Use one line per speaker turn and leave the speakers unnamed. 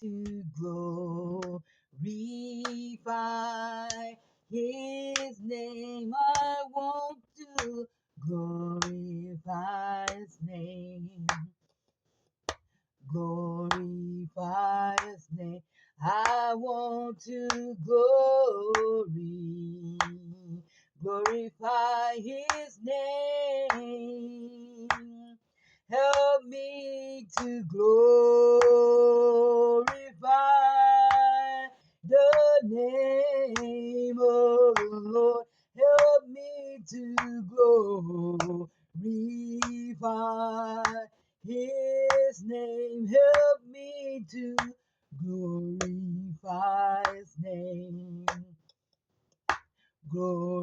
to glorify His name. I want to glorify His name. Glorify His name. I want to glorify His name. Help me to glorify the name of the Lord. Help me to glorify His name. Help me to glorify His name. Glorify